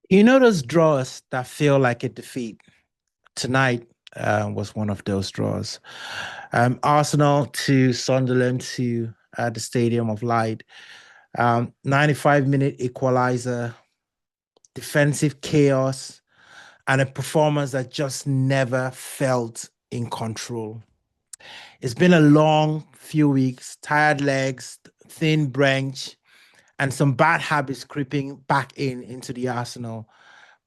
You know those draws that feel like a defeat? Tonight was one of those draws. Arsenal to Sunderland to the Stadium of Light. 95-minute equalizer, defensive chaos, and a performance that just never felt in control. It's been a long few weeks, tired legs, thin bench, and some bad habits creeping back into the Arsenal.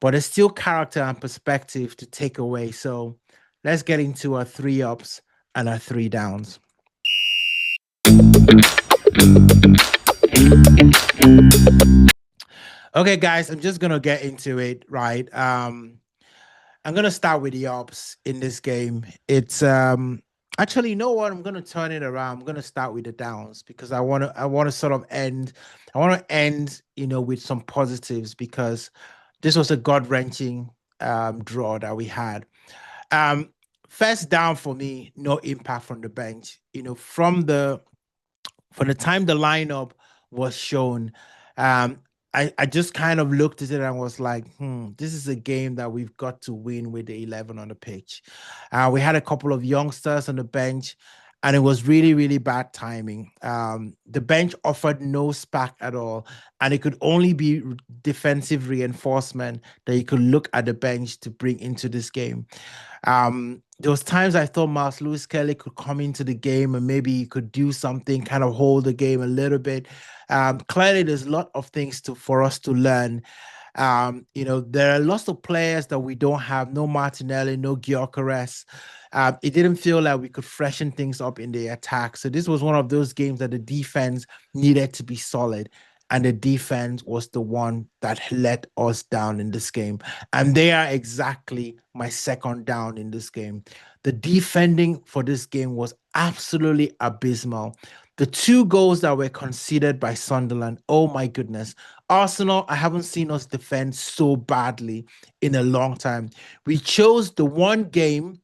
But there's still character and perspective to take away. So let's get into our three ups and our three downs. Okay, guys, I'm just gonna get into it, right? I'm gonna start with the ups in this game. It's actually, you know what? I'm gonna turn it around. I'm gonna start with the downs because I wanna sort of end. I want to end, with some positives because this was a gut-wrenching draw that we had. Um, First down for me, no impact from the bench. From the time the lineup was shown, um, I just kind of looked at it and was like, this is a game that we've got to win with the 11 on the pitch. We had a couple of youngsters on the bench, and it was really, really bad timing. The bench offered no spark at all, and it could only be defensive reinforcement that you could look at the bench to bring into this game. There was times I thought Miles Lewis Kelly could come into the game and maybe he could do something, kind of hold the game a little bit. Clearly, there's a lot of things for us to learn. There are lots of players that we don't have. No Martinelli, no Gyökeres. It didn't feel like we could freshen things up in the attack. So this was one of those games that the defense needed to be solid. And the defense was the one that let us down in this game. And they are exactly my second down in this game. The defending for this game was absolutely abysmal. The two goals that were conceded by Sunderland, oh my goodness. Arsenal, I haven't seen us defend so badly in a long time. We chose the one game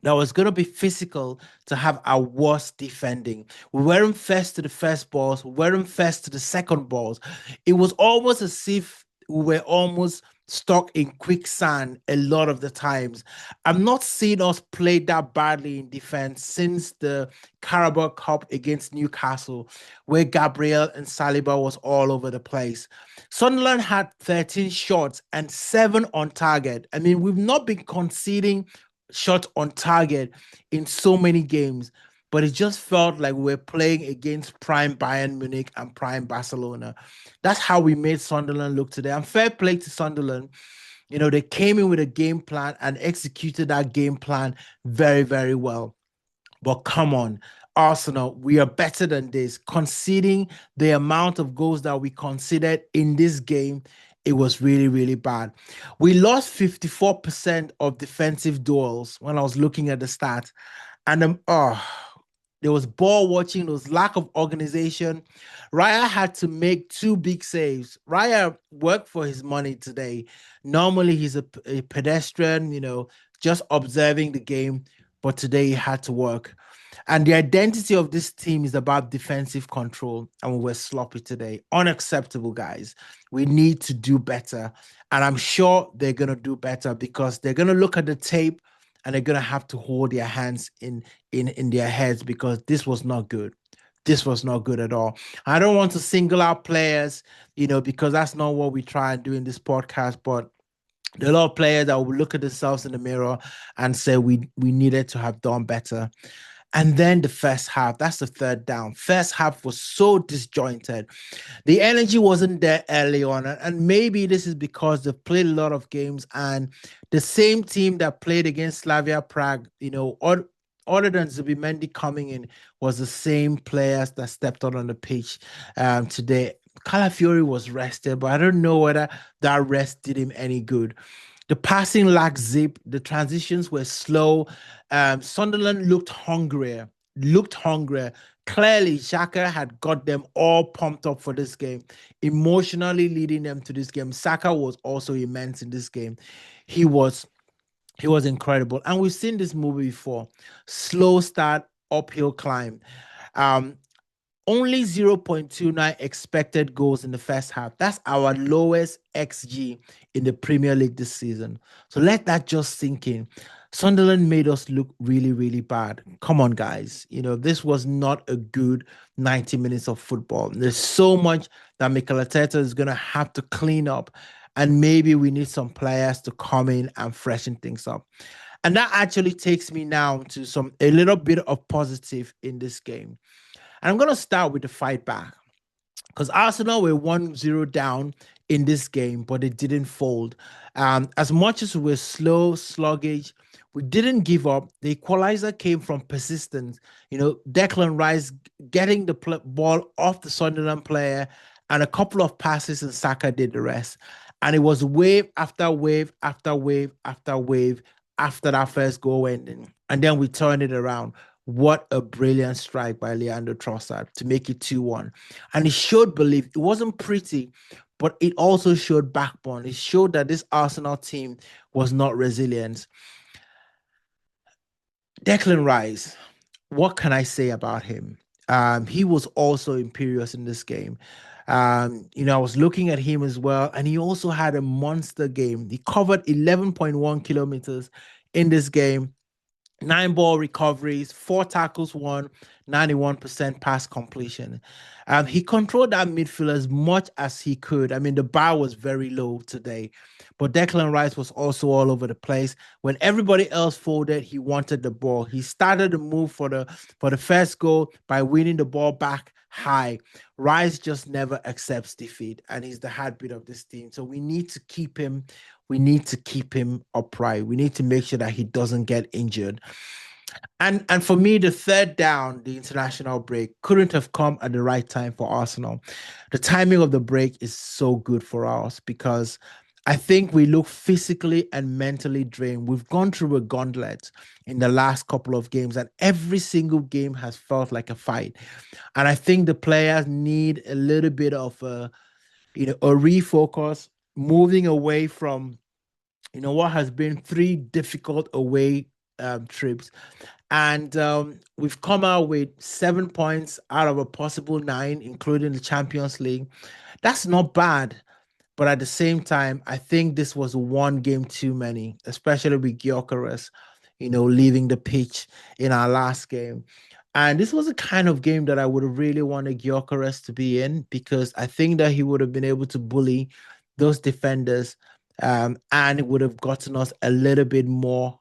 that was going to be physical to have our worst defending. We weren't first to the first balls, we weren't first to the second balls. It was almost as if we were almost stuck in quicksand a lot of the times. I'm not seeing us play that badly in defense since the Carabao Cup against Newcastle, where Gabriel and Saliba was all over the place. Sunderland had 13 shots and 7 on target. I mean, we've not been conceding shot on target in so many games, but it just felt like we were playing against prime Bayern Munich and prime Barcelona. That's how we made Sunderland look today. And fair play to Sunderland. They came in with a game plan and executed that game plan very, very well. But come on, Arsenal, we are better than this. Conceding the amount of goals that we conceded in this game, it was really, really bad. We lost 54% of defensive duels when I was looking at the stats. And there was ball watching, there was lack of organization. Raya had to make two big saves. Raya worked for his money today. Normally, he's a pedestrian, just observing the game, but today he had to work. And the identity of this team is about defensive control, and we were sloppy today. Unacceptable, guys. We need to do better. And I'm sure they're going to do better because they're going to look at the tape and they're going to have to hold their hands in their heads because this was not good. This was not good at all. I don't want to single out players, because that's not what we try and do in this podcast, but there are a lot of players that will look at themselves in the mirror and say we needed to have done better. And then the first half, that's the third down. First half was so disjointed. The energy wasn't there early on. And maybe this is because they've played a lot of games and the same team that played against Slavia Prague, other than Zubimendi coming in, was the same players that stepped out on the pitch today. Calafiori was rested, but I don't know whether that rest did him any good. The passing lacked zip. The transitions were slow. Sunderland looked hungrier. Clearly, Xhaka had got them all pumped up for this game, emotionally leading them to this game. Saka was also immense in this game. He was he was incredible. And we've seen this movie before. Slow start, uphill climb. Um, Only 0.29 expected goals in the first half. That's our lowest XG in the Premier League this season. So let that just sink in. Sunderland made us look really, really bad. Come on, guys. This was not a good 90 minutes of football. There's so much that Mikel Arteta is going to have to clean up. And maybe we need some players to come in and freshen things up. And that actually takes me now to a little bit of positive in this game. And I'm going to start with the fight back because Arsenal were 1-0 down in this game, but it didn't fold. As much as we were slow, sluggish, we didn't give up. The equalizer came from persistence. Declan Rice getting the ball off the Sunderland player and a couple of passes, and Saka did the rest. And it was wave after wave after wave after wave after that first goal went in. And then we turned it around. What a brilliant strike by Leandro Trossard to make it 2-1. And it showed belief. It wasn't pretty, but it also showed backbone. It showed that this Arsenal team was not resilient. Declan Rice, what can I say about him? He was also imperious in this game. I was looking at him as well, and he also had a monster game. He covered 11.1 kilometers in this game. 9 ball recoveries, 4 tackles won, 91% pass completion. He controlled that midfield as much as he could. I mean, the bar was very low today, but Declan Rice was also all over the place. When everybody else folded, he wanted the ball. He started the move for the first goal by winning the ball back high. Rice just never accepts defeat, and he's the heartbeat of this team. So we need to keep him. We need to keep him upright. We need to make sure that he doesn't get injured. And for me, the third down, the international break, couldn't have come at the right time for Arsenal. The timing of the break is so good for us because I think we look physically and mentally drained. We've gone through a gauntlet in the last couple of games, and every single game has felt like a fight. And I think the players need a little bit of a refocus, moving away from what has been 3 difficult away trips. And we've come out with 7 points out of a possible 9, including the Champions League. That's not bad. But at the same time, I think this was one game too many, especially with Gyökeres, leaving the pitch in our last game. And this was a kind of game that I would have really wanted Gyökeres to be in because I think that he would have been able to bully those defenders, and it would have gotten us a little bit more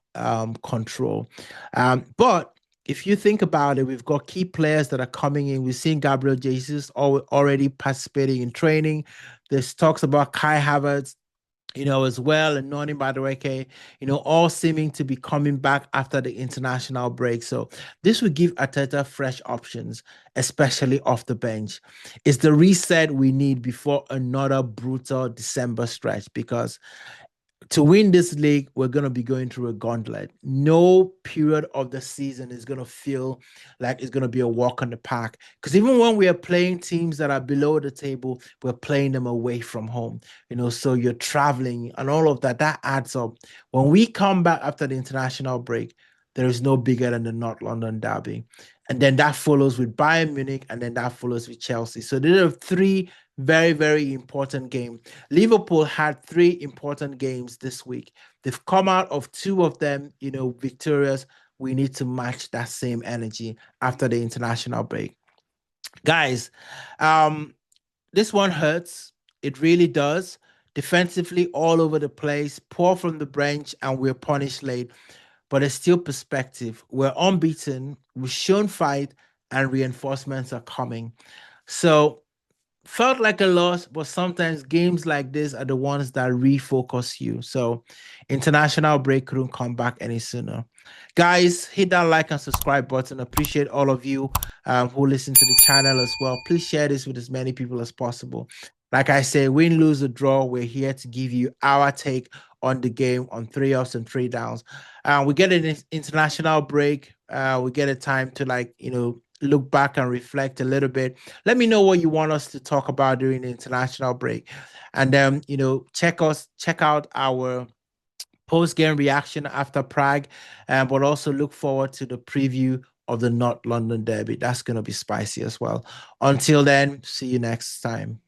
control. But if you think about it, we've got key players that are coming in. We've seen Gabriel Jesus already participating in training. There's talks about Kai Havertz, as well, and Noni Madueke, all seeming to be coming back after the international break. So this would give Arteta fresh options, especially off the bench. It's the reset we need before another brutal December stretch because to win this league, we're going to be going through a gauntlet. No period of the season is going to feel like it's going to be a walk on the park. Because even when we are playing teams that are below the table, we're playing them away from home. So you're traveling and all of that, that adds up. When we come back after the international break, there is no bigger than the North London derby. And then that follows with Bayern Munich, and then that follows with Chelsea. So there are 3 very, very important games. Liverpool had 3 important games this week. They've come out of 2 of them, victorious. We need to match that same energy after the international break. Guys, this one hurts. It really does. Defensively, all over the place, poor from the bench, and we're punished late. But there's still perspective. We're unbeaten. We've shown fight, and reinforcements are coming. So felt like a loss, but sometimes games like this are the ones that refocus you. So international break couldn't come back any sooner. Guys, hit that like and subscribe button. Appreciate all of you who listen to the channel as well. Please share this with as many people as possible. Like I say, win, lose, or draw, we're here to give you our take on the game on 3 ups and 3 downs. We get an international break. We get a time to look back and reflect a little bit. Let me know what you want us to talk about during the international break. And then, check out our post-game reaction after Prague, but also look forward to the preview of the North London Derby. That's going to be spicy as well. Until then, see you next time.